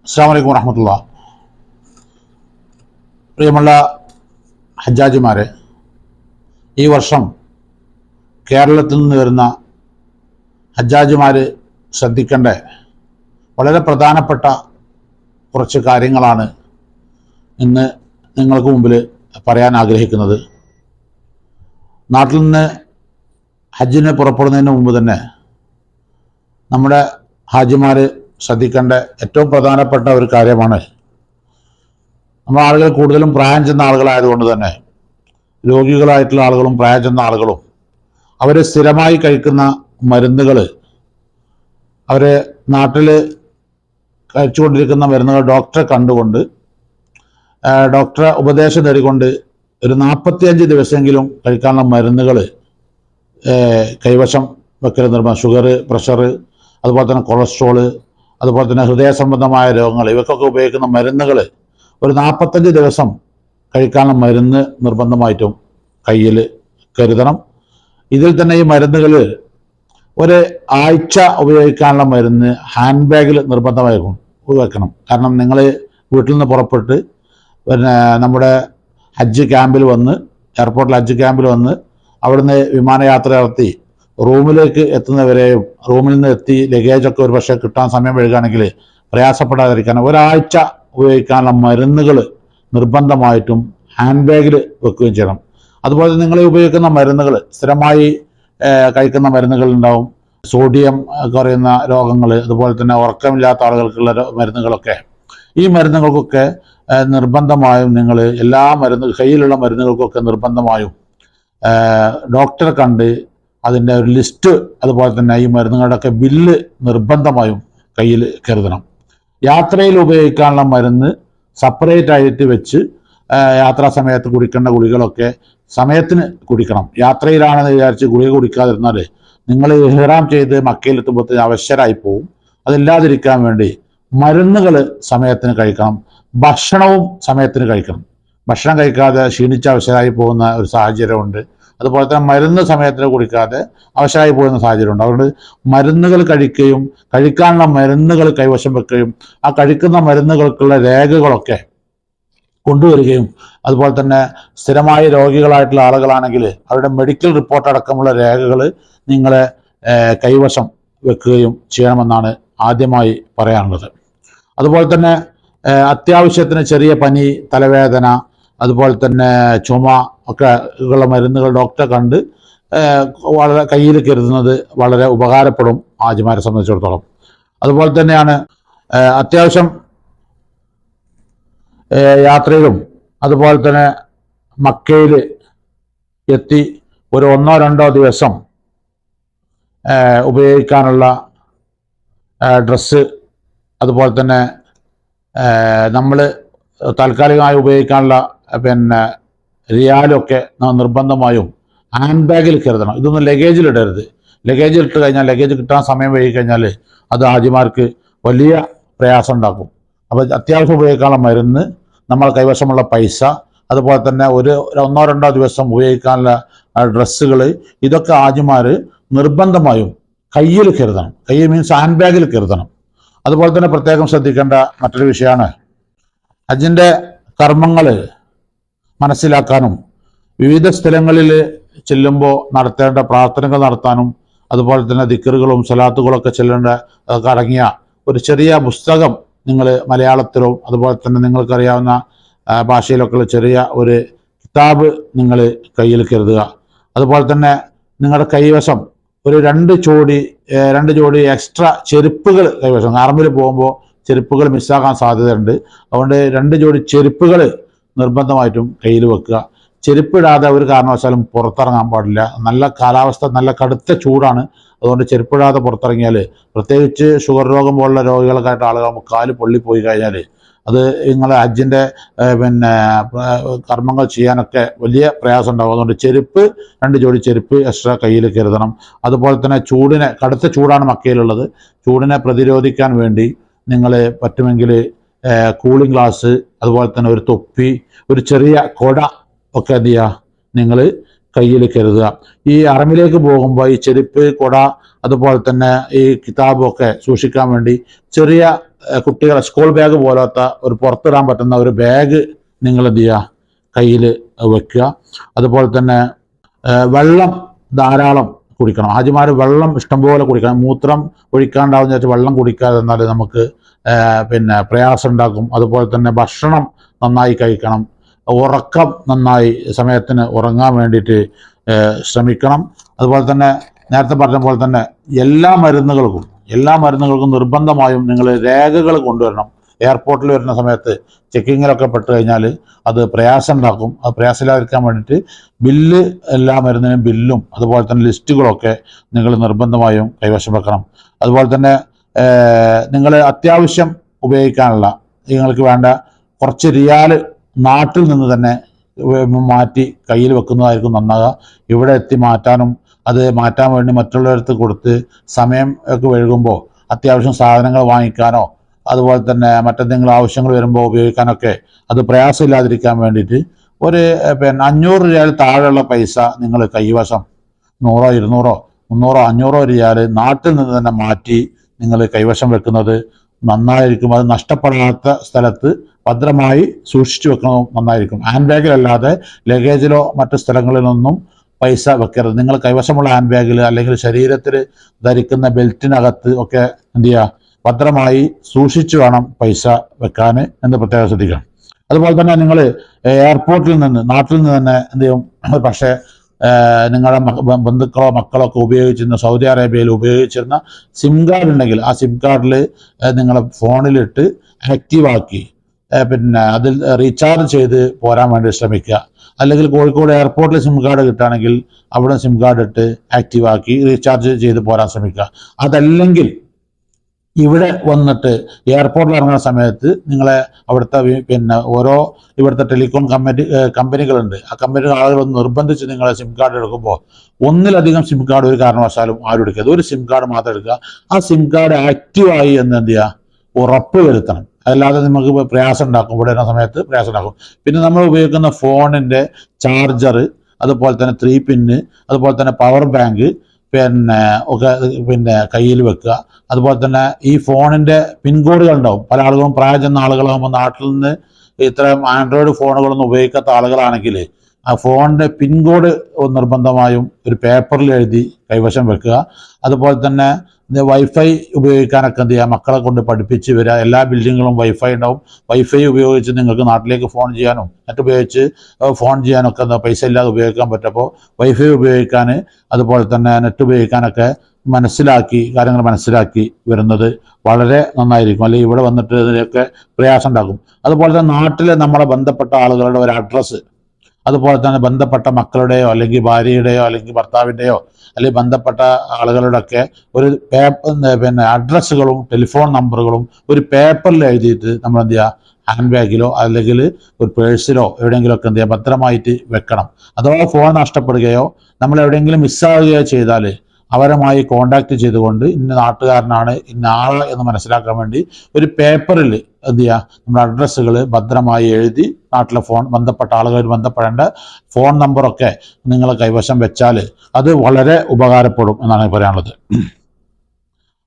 അസ്സലാമു അലൈക്കും വറഹ്മത്തുള്ളാഹി. പ്രിയമുള്ള ഹജ്ജാജിമാരെ, ഈ വർഷം കേരളത്തിൽ നിന്ന് വരുന്ന ഹജ്ജാജിമാർ ശ്രദ്ധിക്കേണ്ട വളരെ പ്രധാനപ്പെട്ട കുറച്ച് കാര്യങ്ങളാണ് ഇന്ന് നിങ്ങൾക്ക് മുമ്പിൽ പറയാൻ ആഗ്രഹിക്കുന്നത്. നാട്ടിൽ നിന്ന് ഹജ്ജിന് പുറപ്പെടുന്നതിന് മുമ്പ് തന്നെ നമ്മുടെ ഹാജിമാർ ശ്രദ്ധിക്കേണ്ട ഏറ്റവും പ്രധാനപ്പെട്ട ഒരു കാര്യമാണ്, നമ്മുടെ ആളുകൾ കൂടുതലും പ്രായം ചെന്ന ആളുകളായതുകൊണ്ട് തന്നെ രോഗികളായിട്ടുള്ള ആളുകളും പ്രായം ചെന്ന ആളുകളും അവർ സ്ഥിരമായി കഴിക്കുന്ന മരുന്നുകൾ, അവർ നാട്ടിൽ കഴിച്ചുകൊണ്ടിരിക്കുന്ന മരുന്നുകൾ ഡോക്ടറെ കണ്ടുകൊണ്ട് ഡോക്ടറെ ഉപദേശം തേടിക്കൊണ്ട് ഒരു 45 ദിവസമെങ്കിലും കഴിക്കാനുള്ള മരുന്നുകൾ കൈവശം വെക്കൽ നിർബന്ധം. ഷുഗർ, പ്രഷർ, അതുപോലെ തന്നെ കൊളസ്ട്രോള്, അതുപോലെ തന്നെ ഹൃദയ സംബന്ധമായ രോഗങ്ങൾ, ഇവയ്ക്കൊക്കെ ഉപയോഗിക്കുന്ന മരുന്നുകൾ ഒരു 45 ദിവസം കഴിക്കാനുള്ള മരുന്ന് നിർബന്ധമായിട്ടും കയ്യിൽ കരുതണം. ഇതിൽ തന്നെ ഈ മരുന്നുകൾ ഒരു ആഴ്ച ഉപയോഗിക്കാനുള്ള മരുന്ന് ഹാൻഡ് ബാഗിൽ നിർബന്ധമായിരിക്കും വെക്കണം. കാരണം നിങ്ങൾ വീട്ടിൽ നിന്ന് പുറപ്പെട്ട് പിന്നെ നമ്മുടെ ഹജ്ജ് ക്യാമ്പിൽ വന്ന്, എയർപോർട്ടിൽ ഹജ്ജ് ക്യാമ്പിൽ വന്ന് അവിടുന്ന് വിമാനയാത്ര നടത്തി റൂമിലേക്ക് എത്തുന്നവരെയും റൂമിൽ നിന്ന് എത്തി ലഗേജൊക്കെ ഒരു പക്ഷേ കിട്ടാൻ സമയം വൈകുകയാണെങ്കിൽ പ്രയാസപ്പെടാതിരിക്കാൻ ഒരാഴ്ച ഉപയോഗിക്കാനുള്ള മരുന്നുകൾ നിർബന്ധമായിട്ടും ഹാൻഡ് ബാഗിൽ വെക്കുകയും ചെയ്യണം. അതുപോലെ നിങ്ങൾ ഉപയോഗിക്കുന്ന മരുന്നുകൾ, സ്ഥിരമായി കഴിക്കുന്ന മരുന്നുകൾ ഉണ്ടാവും, സോഡിയം കുറയുന്ന രോഗങ്ങൾ, അതുപോലെ തന്നെ ഉറക്കമില്ലാത്ത ആളുകൾക്കുള്ള മരുന്നുകളൊക്കെ, ഈ മരുന്നുകൾക്കൊക്കെ നിർബന്ധമായും നിങ്ങൾ എല്ലാ കയ്യിലുള്ള മരുന്നുകൾക്കൊക്കെ നിർബന്ധമായും ഡോക്ടറെ കണ്ട് അതിൻ്റെ ഒരു ലിസ്റ്റ്, അതുപോലെ തന്നെ ഈ മരുന്നുകളുടെയൊക്കെ ബില്ല് നിർബന്ധമായും കയ്യിൽ കരുതണം. യാത്രയിൽ ഉപയോഗിക്കാനുള്ള മരുന്ന് സെപ്പറേറ്റ് ആയിട്ട് വെച്ച് യാത്രാ സമയത്ത് കുടിക്കേണ്ട ഗുളികളൊക്കെ സമയത്തിന് കുടിക്കണം. യാത്രയിലാണെന്ന് വിചാരിച്ച് ഗുളിക കുടിക്കാതിരുന്നാൽ നിങ്ങൾ ഇഹ്റാം ചെയ്ത് മക്കയിലെത്തുമ്പോഴത്തേന് അവശരായി പോവും. അതില്ലാതിരിക്കാൻ വേണ്ടി മരുന്നുകൾ സമയത്തിന് കഴിക്കണം, ഭക്ഷണവും സമയത്തിന് കഴിക്കണം. ഭക്ഷണം കഴിക്കാതെ ക്ഷീണിച്ച അവശരായി പോകുന്ന ഒരു സാഹചര്യമുണ്ട്. അതുപോലെ തന്നെ മരുന്ന് സമയത്തിന് കുടിക്കാതെ അവശരായി പോകുന്ന സാഹചര്യമുണ്ട്. അതുകൊണ്ട് മരുന്നുകൾ കഴിക്കുകയും കഴിക്കാനുള്ള മരുന്നുകൾ കൈവശം വെക്കുകയും ആ കഴിക്കുന്ന മരുന്നുകൾക്കുള്ള രേഖകളൊക്കെ കൊണ്ടുവരികയും, അതുപോലെ തന്നെ സ്ഥിരമായി രോഗികളായിട്ടുള്ള ആളുകളാണെങ്കിൽ അവരുടെ മെഡിക്കൽ റിപ്പോർട്ട് അടക്കമുള്ള രേഖകൾ നിങ്ങളെ കൈവശം വെക്കുകയും ചെയ്യണമെന്നാണ് ആദ്യമായി പറയാനുള്ളത്. അതുപോലെ തന്നെ അത്യാവശ്യത്തിന് ചെറിയ പനി, തലവേദന, അതുപോലെ തന്നെ ചുമ ഒക്കെ ഉള്ള മരുന്നുകൾ ഡോക്ടറെ കണ്ട് വളരെ കയ്യിൽ കരുതുന്നത് വളരെ ഉപകാരപ്പെടും ഹാജിമാരെ സംബന്ധിച്ചിടത്തോളം. അതുപോലെ തന്നെയാണ് അത്യാവശ്യം യാത്രയിലും അതുപോലെ തന്നെ മക്കയിൽ എത്തി ഒരു 1-2 ദിവസം ഉപയോഗിക്കാനുള്ള ഡ്രസ്സ്, അതുപോലെ തന്നെ നമ്മൾ താൽക്കാലികമായി ഉപയോഗിക്കാനുള്ള റിയാലൊക്കെ നിർബന്ധമായും ഹാൻഡ് ബാഗിൽ കരുതണം. ഇതൊന്നും ലഗേജിൽ ഇടരുത്. ലഗേജിൽ ഇട്ട് കഴിഞ്ഞാൽ, ലഗേജ് കിട്ടാൻ സമയം വൈകി കഴിഞ്ഞാൽ അത് ഹാജിമാർക്ക് വലിയ പ്രയാസം ഉണ്ടാക്കും. അപ്പോൾ അത്യാവശ്യം ഉപയോഗിക്കാനുള്ള മരുന്ന്, നമ്മൾ കൈവശമുള്ള പൈസ, അതുപോലെ തന്നെ ഒരു 1-2 ദിവസം ഉപയോഗിക്കാനുള്ള ഡ്രസ്സുകൾ, ഇതൊക്കെ ഹാജിമാർ നിർബന്ധമായും കയ്യിൽ കരുതണം. കയ്യിൽ മീൻസ് ഹാൻഡ് ബാഗിൽ കരുതണം. അതുപോലെ തന്നെ പ്രത്യേകം ശ്രദ്ധിക്കേണ്ട മറ്റൊരു വിഷയമാണ്, ഹജ്ജിൻ്റെ കർമ്മങ്ങൾ മനസ്സിലാക്കാനും വിവിധ സ്ഥലങ്ങളിൽ ചെല്ലുമ്പോൾ നടത്തേണ്ട പ്രാർത്ഥനകൾ നടത്താനും, അതുപോലെ തന്നെ ദിക്റുകളും സലാത്തുകളൊക്കെ ചെല്ലേണ്ട അതൊക്കെ അടങ്ങിയ ഒരു ചെറിയ പുസ്തകം നിങ്ങൾ മലയാളത്തിലും അതുപോലെ തന്നെ നിങ്ങൾക്കറിയാവുന്ന ഭാഷയിലൊക്കെ ചെറിയ ഒരു കിതാബ് നിങ്ങൾ കയ്യിൽ കരുതുക. അതുപോലെ തന്നെ നിങ്ങളുടെ കൈവശം ഒരു 2 ജോഡി എക്സ്ട്രാ ചെരുപ്പുകൾ കൈവശം. ആർമിൽ പോകുമ്പോൾ ചെരുപ്പുകൾ മിസ്സാകാൻ സാധ്യതയുണ്ട്. അതുകൊണ്ട് 2 ജോഡി ചെരുപ്പുകൾ നിർബന്ധമായിട്ടും കയ്യിൽ വെക്കുക. ചെരുപ്പിടാതെ ഒരു കാരണവശാലും പുറത്തിറങ്ങാൻ പാടില്ല. നല്ല കാലാവസ്ഥ, നല്ല കടുത്ത ചൂടാണ്. അതുകൊണ്ട് ചെരുപ്പിടാതെ പുറത്തിറങ്ങിയാൽ, പ്രത്യേകിച്ച് ഷുഗർ രോഗം പോലുള്ള രോഗികളൊക്കെ ആയിട്ട് ആളുകൾ കാല് പൊള്ളിപ്പോയി കഴിഞ്ഞാൽ അത് നിങ്ങൾ ഹജ്ജിൻ്റെ കർമ്മങ്ങൾ ചെയ്യാനൊക്കെ വലിയ പ്രയാസം ഉണ്ടാകും. അതുകൊണ്ട് 2 ജോഡി ചെരുപ്പ് എക്സ്ട്രാ കയ്യിൽ കരുതണം. അതുപോലെ തന്നെ കടുത്ത ചൂടാണ് മക്കയിലുള്ളത്. ചൂടിനെ പ്രതിരോധിക്കാൻ വേണ്ടി നിങ്ങൾ പറ്റുമെങ്കിൽ കൂളിംഗ് ഗ്ലാസ്, അതുപോലെ തന്നെ ഒരു തൊപ്പി, ഒരു ചെറിയ കൊട ഒക്കെ എന്ത് ചെയ്യുക, നിങ്ങൾ കയ്യിൽ കരുതുക. ഈ അറമിലേക്ക് പോകുമ്പോൾ ഈ ചെരുപ്പ്, കൊട, അതുപോലെ തന്നെ ഈ കിതാബൊക്കെ സൂക്ഷിക്കാൻ വേണ്ടി ചെറിയ കുട്ടികളെ സ്കൂൾ ബാഗ് പോലത്തെ ഒരു പുറത്തിടാൻ പറ്റുന്ന ഒരു ബാഗ് നിങ്ങൾ എന്ത് ചെയ്യുക, കയ്യിൽ വെക്കുക. അതുപോലെ തന്നെ വെള്ളം ധാരാളം കുടിക്കണം. ഹാജിമാർ വെള്ളം ഇഷ്ടംപോലെ കുടിക്കണം. മൂത്രം ഒഴിക്കാണ്ടാവുന്ന വെച്ചാൽ വെള്ളം കുടിക്കാതെ എന്നാൽ നമുക്ക് പിന്നെ പ്രയാസം ഉണ്ടാക്കും. അതുപോലെ തന്നെ ഭക്ഷണം നന്നായി കഴിക്കണം. ഉറക്കം നന്നായി സമയത്തിന് ഉറങ്ങാൻ വേണ്ടിയിട്ട് ശ്രമിക്കണം. അതുപോലെ തന്നെ നേരത്തെ പറഞ്ഞ പോലെ തന്നെ എല്ലാ മരുന്നുകൾക്കും നിർബന്ധമായും നിങ്ങൾ രേഖകൾ കൊണ്ടുവരണം. എയർപോർട്ടിൽ വരുന്ന സമയത്ത് ചെക്കിങ്ങിലൊക്കെ പെട്ട് കഴിഞ്ഞാൽ അത് പ്രയാസം ഉണ്ടാക്കും. അത് പ്രയാസമില്ലാതിരിക്കാൻ വേണ്ടിയിട്ട് ബില്ല്, എല്ലാ മരുന്നിനും ബില്ലും അതുപോലെ തന്നെ ലിസ്റ്റുകളൊക്കെ നിങ്ങൾ നിർബന്ധമായും കൈവശം വെക്കണം. അതുപോലെ തന്നെ നിങ്ങൾ അത്യാവശ്യം ഉപയോഗിക്കാനുള്ള നിങ്ങൾക്ക് വേണ്ട കുറച്ച് റിയാൽ നാട്ടിൽ നിന്ന് തന്നെ മാറ്റി കയ്യിൽ വെക്കുന്നതായിരിക്കും നന്നാകുക. ഇവിടെ എത്തി മാറ്റാനും അത് മാറ്റാൻ വേണ്ടി മറ്റുള്ളവർക്ക് കൊടുത്ത് സമയം ഒക്കെ വൈകുമ്പോൾ അത്യാവശ്യം സാധനങ്ങൾ വാങ്ങിക്കാനോ അതുപോലെ തന്നെ മറ്റെന്തെങ്കിലും ആവശ്യങ്ങൾ വരുമ്പോൾ ഉപയോഗിക്കാനൊക്കെ അത് പ്രയാസമില്ലാതിരിക്കാൻ വേണ്ടിയിട്ട് ഒരു 500 റിയാൽ താഴെയുള്ള പൈസ നിങ്ങൾ കൈവശം 100, 200, 300, 500 റിയാൽ നാട്ടിൽ നിന്ന് തന്നെ മാറ്റി നിങ്ങൾ കൈവശം വെക്കുന്നത് നന്നായിരിക്കും. അത് നഷ്ടപ്പെടാത്ത സ്ഥലത്ത് ഭദ്രമായി സൂക്ഷിച്ചു വെക്കുന്നത് നന്നായിരിക്കും. ഹാൻഡ് ബാഗിലല്ലാതെ ലഗേജിലോ മറ്റു സ്ഥലങ്ങളിലൊന്നും പൈസ വെക്കരുത്. നിങ്ങൾ കൈവശമുള്ള ഹാൻഡ് ബാഗിൽ അല്ലെങ്കിൽ ശരീരത്തിൽ ധരിക്കുന്ന ബെൽറ്റിനകത്ത് ഒക്കെ എന്ത് ചെയ്യുക, ഭദ്രമായി സൂക്ഷിച്ചു വേണം പൈസ വെക്കാൻ എന്ന് പ്രത്യേകം ശ്രദ്ധിക്കണം. അതുപോലെ തന്നെ നിങ്ങൾ എയർപോർട്ടിൽ നിന്ന് നാട്ടിൽ നിന്ന് തന്നെ എന്ത് ചെയ്യും, പക്ഷേ നിങ്ങളുടെ ബന്ധുക്കളോ മക്കളോ ഒക്കെ ഉപയോഗിച്ചിരുന്ന സൗദി അറേബ്യയിൽ ഉപയോഗിച്ചിരുന്ന സിം കാർഡ് ഉണ്ടെങ്കിൽ ആ സിം കാർഡിൽ നിങ്ങളെ ഫോണിലിട്ട് ആക്റ്റീവാക്കി പിന്നെ അതിൽ റീചാർജ് ചെയ്ത് പോരാൻ വേണ്ടി ശ്രമിക്കുക. അല്ലെങ്കിൽ കോഴിക്കോട് എയർപോർട്ടിൽ സിം കാർഡ് കിട്ടുകയാണെങ്കിൽ അവിടെ സിം കാർഡ് ഇട്ട് ആക്റ്റീവാക്കി റീചാർജ് ചെയ്ത് പോരാൻ ശ്രമിക്കുക. അതല്ലെങ്കിൽ ഇവിടെ വന്നിട്ട് എയർപോർട്ടിൽ ഇറങ്ങുന്ന സമയത്ത് നിങ്ങളെ അവിടുത്തെ പിന്നെ ഓരോ ഇവിടുത്തെ ടെലികോം കമ്പനികളുണ്ട്. ആ കമ്പനികൾ ആളുകളൊന്ന് നിർബന്ധിച്ച് നിങ്ങളെ സിം കാർഡ് എടുക്കുമ്പോൾ ഒന്നിലധികം സിം കാർഡ് ഒരു കാരണവശാലും ആരും എടുക്കരുത്. ഒരു സിം കാർഡ് മാത്രം എടുക്കുക. ആ സിം കാർഡ് ആക്റ്റീവായി എന്ന് എന്ത് ചെയ്യുക, ഉറപ്പ് വരുത്തണം. അല്ലാതെ നമുക്ക് പ്രയാസം ഉണ്ടാക്കും, ഇവിടെ വരുന്ന സമയത്ത് പ്രയാസം ഉണ്ടാക്കും. പിന്നെ നമ്മൾ ഉപയോഗിക്കുന്ന ഫോണിൻ്റെ ചാർജർ, അതുപോലെ തന്നെ 3 പിന്ന്, അതുപോലെ തന്നെ പവർ ബാങ്ക് പിന്നെ കയ്യിൽ വെക്കുക. അതുപോലെ തന്നെ ഈ ഫോണിൻ്റെ പിൻകോഡുകൾ ഉണ്ടാവും. പല ആളുകളും പ്രായം ചെന്ന ആളുകളാകുമ്പോൾ നാട്ടിൽ നിന്ന് ഇത്തരം ആൻഡ്രോയിഡ് ഫോണുകളൊന്നും ഉപയോഗിക്കാത്ത ആളുകളാണെങ്കിൽ ആ ഫോണിൻ്റെ പിൻകോഡ് നിർബന്ധമായും ഒരു പേപ്പറിൽ എഴുതി കൈവശം വെക്കുക. അതുപോലെ തന്നെ വൈഫൈ ഉപയോഗിക്കാനൊക്കെ എന്ത് ചെയ്യുക, മക്കളെ കൊണ്ട് പഠിപ്പിച്ച് വരിക. എല്ലാ ബിൽഡിങ്ങുകളും വൈഫൈ ഉണ്ടാവും. വൈഫൈ ഉപയോഗിച്ച് നിങ്ങൾക്ക് നാട്ടിലേക്ക് ഫോൺ ചെയ്യാനും നെറ്റ് ഉപയോഗിച്ച് ഫോൺ ചെയ്യാനൊക്കെ പൈസ ഇല്ലാതെ ഉപയോഗിക്കാൻ പറ്റും. അപ്പോൾ വൈഫൈ ഉപയോഗിക്കാൻ അതുപോലെ തന്നെ നെറ്റ് ഉപയോഗിക്കാനൊക്കെ കാര്യങ്ങൾ മനസ്സിലാക്കി വരുന്നത് വളരെ നന്നായിരിക്കും. അല്ലെങ്കിൽ ഇവിടെ വന്നിട്ട് ഇതിനൊക്കെ പ്രയാസം ഉണ്ടാക്കും. അതുപോലെ തന്നെ നാട്ടിലെ നമ്മളെ ബന്ധപ്പെട്ട ആളുകളുടെ ഒരു അഡ്രസ്സ്, അതുപോലെ തന്നെ ബന്ധപ്പെട്ട മക്കളുടെയോ അല്ലെങ്കിൽ ഭാര്യയുടെയോ അല്ലെങ്കിൽ ഭർത്താവിൻ്റെയോ അല്ലെങ്കിൽ ബന്ധപ്പെട്ട ആളുകളുടെയൊക്കെ ഒരു പിന്നെ അഡ്രസ്സുകളും ടെലിഫോൺ നമ്പറുകളും ഒരു പേപ്പറിൽ എഴുതിയിട്ട് നമ്മൾ എന്ത് ചെയ്യുക, ഹാൻഡ് ബാഗിലോ അല്ലെങ്കിൽ ഒരു പേഴ്സിലോ എവിടെയെങ്കിലുമൊക്കെ എന്ത് ചെയ്യുക, ഭദ്രമായിട്ട് വെക്കണം. അഥവാ ഫോൺ നഷ്ടപ്പെടുകയോ നമ്മൾ എവിടെയെങ്കിലും മിസ്സാവുകയോ ചെയ്താൽ അവരുമായി കോണ്ടാക്ട് ചെയ്തുകൊണ്ട് ഇന്ന നാട്ടുകാരനാണ് ഇന്ന ആള് എന്ന് മനസ്സിലാക്കാൻ വേണ്ടി ഒരു പേപ്പറിൽ എന്ത് ചെയ്യുക, നമ്മുടെ അഡ്രസ്സുകൾ ഭദ്രമായി എഴുതി നാട്ടിലെ ബന്ധപ്പെട്ട ആളുകൾ ബന്ധപ്പെടേണ്ട ഫോൺ നമ്പറൊക്കെ നിങ്ങൾ കൈവശം വെച്ചാൽ അത് വളരെ ഉപകാരപ്പെടും എന്നാണ് പറയാനുള്ളത്.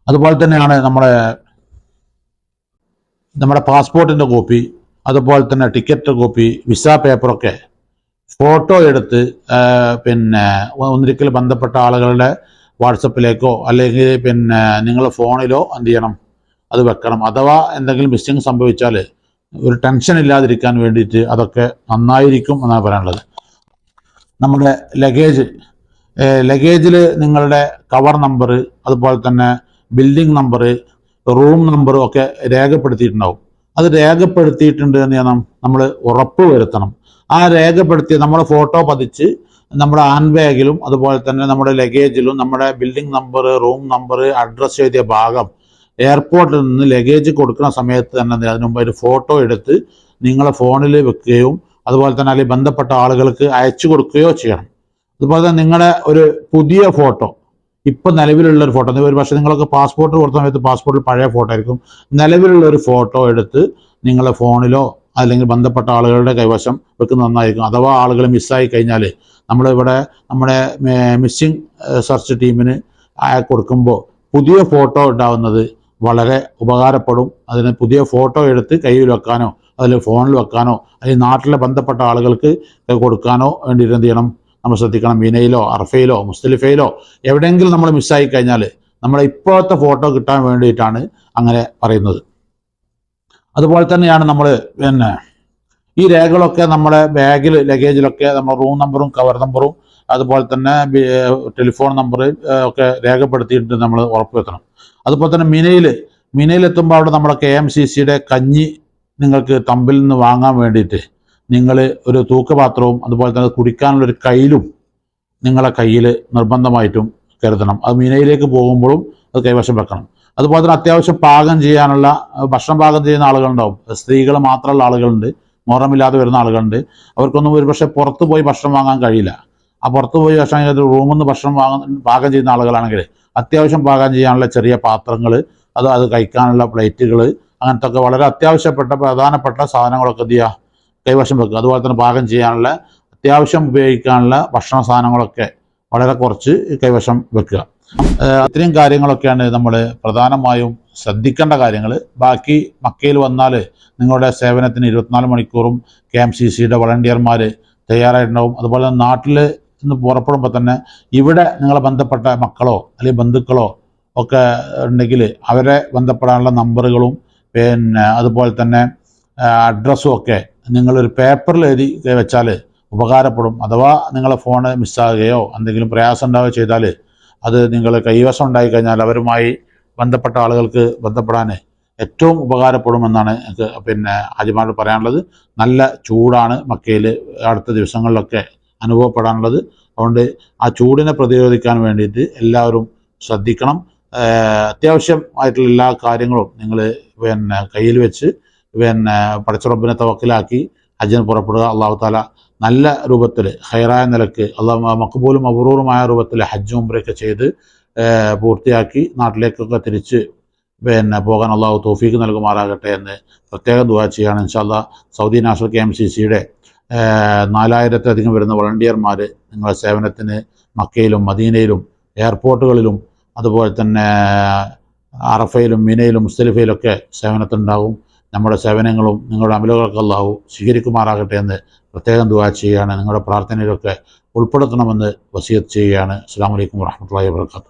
അതുപോലെ തന്നെയാണ് നമ്മുടെ പാസ്പോർട്ടിൻ്റെ കോപ്പി, അതുപോലെ തന്നെ ടിക്കറ്റ് കോപ്പി, വിസ പേപ്പറൊക്കെ ഫോട്ടോ എടുത്ത് പിന്നെ ഒന്നിരിക്കൽ ബന്ധപ്പെട്ട ആളുകളുടെ വാട്സപ്പിലേക്കോ അല്ലെങ്കിൽ പിന്നെ നിങ്ങളുടെ ഫോണിലോ എന്ത് ചെയ്യണം, അത് വെക്കണം. അഥവാ എന്തെങ്കിലും മിസ്സിങ് സംഭവിച്ചാൽ ഒരു ടെൻഷൻ ഇല്ലാതിരിക്കാൻ വേണ്ടിയിട്ട് അതൊക്കെ നന്നായിരിക്കും എന്നാണ് പറയാനുള്ളത്. നമ്മുടെ ലഗേജിൽ നിങ്ങളുടെ കവർ നമ്പർ, അതുപോലെ തന്നെ ബിൽഡിംഗ് നമ്പർ, റൂം നമ്പർ ഒക്കെ രേഖപ്പെടുത്തിയിട്ടുണ്ടാവും. അത് രേഖപ്പെടുത്തിയിട്ടുണ്ട് എന്ന് നമ്മൾ ഉറപ്പ് വരുത്തണം. ആ രേഖപ്പെടുത്തിയ നമ്മുടെ ഫോട്ടോ പതിച്ച് നമ്മുടെ ഹാൻഡ് ബാഗിലും അതുപോലെ തന്നെ നമ്മുടെ ലഗേജിലും നമ്മുടെ building number, room number, address എഴുതിയ ഭാഗം എയർപോർട്ടിൽ നിന്ന് ലഗേജ് കൊടുക്കുന്ന സമയത്ത് തന്നെ അതിന് മുമ്പ് ഒരു ഫോട്ടോ എടുത്ത് നിങ്ങളെ ഫോണിൽ വെക്കുകയും അതുപോലെ തന്നെ അല്ലെങ്കിൽ ബന്ധപ്പെട്ട ആളുകൾക്ക് അയച്ചു കൊടുക്കുകയോ ചെയ്യണം. അതുപോലെ തന്നെ നിങ്ങളുടെ ഒരു പുതിയ ഫോട്ടോ, ഇപ്പം നിലവിലുള്ള ഒരു ഫോട്ടോ, ഒരു പക്ഷേ നിങ്ങളൊക്കെ പാസ്പോർട്ട് കൊടുത്ത സമയത്ത് പാസ്പോർട്ടിൽ പഴയ ഫോട്ടോ ആയിരിക്കും, നിലവിലുള്ള ഒരു ഫോട്ടോ എടുത്ത് നിങ്ങളുടെ ഫോണിലോ അല്ലെങ്കിൽ ബന്ധപ്പെട്ട ആളുകളുടെ കൈവശം വെക്കുന്നത് നന്നായിരിക്കും. അഥവാ ആളുകൾ മിസ്സായി കഴിഞ്ഞാൽ നമ്മുടെ മിസ്സിംഗ് സെർച്ച് ടീമിന് കൊടുക്കുമ്പോൾ പുതിയ ഫോട്ടോ ഉണ്ടാവുന്നത് വളരെ ഉപകാരപ്പെടും. അതിന് പുതിയ ഫോട്ടോ എടുത്ത് കയ്യിൽ വെക്കാനോ അതിൽ ഫോണിൽ വെക്കാനോ അല്ലെങ്കിൽ നാട്ടിലെ ബന്ധപ്പെട്ട ആളുകൾക്ക് കൊടുക്കാനോ വേണ്ടിയിട്ട് എന്ത് ചെയ്യണം, നമ്മൾ ശ്രദ്ധിക്കണം. മിനയിലോ അറഫയിലോ മുസ്ദലിഫയിലോ എവിടെയെങ്കിലും നമ്മൾ മിസ്സായി കഴിഞ്ഞാൽ നമ്മളെ ഇപ്പോഴത്തെ ഫോട്ടോ കിട്ടാൻ വേണ്ടിയിട്ടാണ് അങ്ങനെ പറയുന്നത്. അതുപോലെ തന്നെയാണ് നമ്മൾ ഈ രേഖകളൊക്കെ നമ്മുടെ ബാഗിൽ ലഗേജിലൊക്കെ നമ്മൾ റൂം നമ്പറും കവർ നമ്പറും അതുപോലെ തന്നെ ടെലിഫോൺ നമ്പർ ഒക്കെ രേഖപ്പെടുത്തിയിട്ട് നമ്മൾ ഉറപ്പുവെക്കണം. അതുപോലെ തന്നെ മിനയിലെത്തുമ്പോൾ അവിടെ നമ്മുടെ KMCCയുടെ കഞ്ഞി നിങ്ങൾക്ക് തമ്പിൽ നിന്ന് വാങ്ങാൻ വേണ്ടിയിട്ട് നിങ്ങൾ ഒരു തൂക്കപാത്രവും അതുപോലെ തന്നെ കുടിക്കാനുള്ളൊരു കയ്യിലും നിങ്ങളെ കയ്യിൽ നിർബന്ധമായിട്ടും കരുതണം. അത് മിനയിലേക്ക് പോകുമ്പോഴും അത് കൈവശം വെക്കണം. അതുപോലെ തന്നെ അത്യാവശ്യം പാകം ചെയ്യാനുള്ള ഭക്ഷണം പാകം ചെയ്യുന്ന ആളുകളുണ്ടാവും. സ്ത്രീകൾ മാത്രമുള്ള ആളുകളുണ്ട്, മുഹറമില്ലാതെ വരുന്ന ആളുകളുണ്ട്. അവർക്കൊന്നും ഒരുപക്ഷെ പുറത്ത് പോയി ഭക്ഷണം വാങ്ങാൻ കഴിയില്ല. ആ പുറത്ത് പോയി ഭക്ഷണം റൂമിൽ നിന്ന് ഭക്ഷണം പാകം ചെയ്യുന്ന ആളുകളാണെങ്കിൽ അത്യാവശ്യം പാകം ചെയ്യാനുള്ള ചെറിയ പാത്രങ്ങൾ, അത് കഴിക്കാനുള്ള പ്ലേറ്റുകൾ, അങ്ങനത്തെ ഒക്കെ വളരെ അത്യാവശ്യപ്പെട്ട പ്രധാനപ്പെട്ട സാധനങ്ങളൊക്കെ എന്ത് ചെയ്യുക, കൈവശം വെക്കുക. അതുപോലെ തന്നെ പാകം ചെയ്യാനുള്ള അത്യാവശ്യം ഉപയോഗിക്കാനുള്ള ഭക്ഷണ സാധനങ്ങളൊക്കെ വളരെ കുറച്ച് കൈവശം വെക്കുക. ഇത്രയും കാര്യങ്ങളൊക്കെയാണ് നമ്മൾ പ്രധാനമായും ശ്രദ്ധിക്കേണ്ട കാര്യങ്ങൾ. ബാക്കി മക്കയിൽ വന്നാൽ നിങ്ങളുടെ സേവനത്തിന് 24 മണിക്കൂറും KMCCയുടെ വളണ്ടിയർമാർ തയ്യാറായിട്ടുണ്ടാവും. അതുപോലെ തന്നെ നാട്ടിൽ നിന്ന് പുറപ്പെടുമ്പോൾ തന്നെ ഇവിടെ നിങ്ങളെ ബന്ധപ്പെട്ട മക്കളോ അല്ലെങ്കിൽ ബന്ധുക്കളോ ഒക്കെ ഉണ്ടെങ്കിൽ അവരെ ബന്ധപ്പെടാനുള്ള നമ്പറുകളും അതുപോലെ തന്നെ അഡ്രസ്സും ഒക്കെ നിങ്ങളൊരു പേപ്പറിൽ എഴുതി വെച്ചാൽ ഉപകാരപ്പെടും. അഥവാ നിങ്ങളെ ഫോണ് മിസ്സാകുകയോ എന്തെങ്കിലും പ്രയാസം ഉണ്ടാവുകയോ ചെയ്താൽ അത് നിങ്ങൾ കൈവശം ഉണ്ടായിക്കഴിഞ്ഞാൽ അവരുമായി ബന്ധപ്പെട്ട ആളുകൾക്ക് ബന്ധപ്പെടാൻ ഏറ്റവും ഉപകാരപ്പെടുമെന്നാണ് എനിക്ക് ഹാജിമാരോട് പറയാനുള്ളത്. നല്ല ചൂടാണ് മക്കയിൽ അടുത്ത ദിവസങ്ങളിലൊക്കെ അനുഭവപ്പെടാനുള്ളത്. അതുകൊണ്ട് ആ ചൂടിനെ പ്രതിരോധിക്കാൻ വേണ്ടിയിട്ട് എല്ലാവരും ശ്രദ്ധിക്കണം. അത്യാവശ്യമായിട്ടുള്ള എല്ലാ കാര്യങ്ങളും നിങ്ങൾ കയ്യിൽ വെച്ച് പടച്ച റബ്ബിനെ തവക്കലാക്കി ഹജ്ജിന് പുറപ്പെടുക. അള്ളാഹു താല നല്ല രൂപത്തിൽ ഹൈറായ നിലക്ക് മഖ്ബൂലും മബ്റൂറുമായ രൂപത്തിൽ ഹജ്ജ് ഉംറയൊക്കെ ചെയ്ത് പൂർത്തിയാക്കി നാട്ടിലേക്കൊക്കെ തിരിച്ച് പോകാൻ അള്ളാഹു തൗഫീഖ് നൽകുമാറാകട്ടെ എന്ന് പ്രത്യേകം ദുആ ചെയ്യാണ്. ഇൻഷാ അല്ലാഹ് സൗദി നാഷണൽ KMCCയുടെ 4000-ലധികം വരുന്ന വളണ്ടിയർമാർ നിങ്ങളുടെ സേവനത്തിന് മക്കയിലും മദീനയിലും എയർപോർട്ടുകളിലും അതുപോലെ തന്നെ അറഫയിലും മിനയിലും മുസ്ദലിഫയിലൊക്കെ സേവനത്തിനുണ്ടാകും. നമ്മുടെ സേവനങ്ങളും നിങ്ങളുടെ അമലുകളൊക്കെ അല്ലാഹു സ്വീകരിക്കുമാറാകട്ടെ എന്ന് പ്രത്യേകം ദുആ ചെയ്യുകയാണ്. നിങ്ങളുടെ പ്രാർത്ഥനയിലൊക്കെ ഉൾപ്പെടുത്തണമെന്ന് വസിയത്ത് ചെയ്യുകയാണ്. അസ്സലാമു അലൈക്കും വറഹ്മത്തുള്ളാഹി വബറകാതുഹു.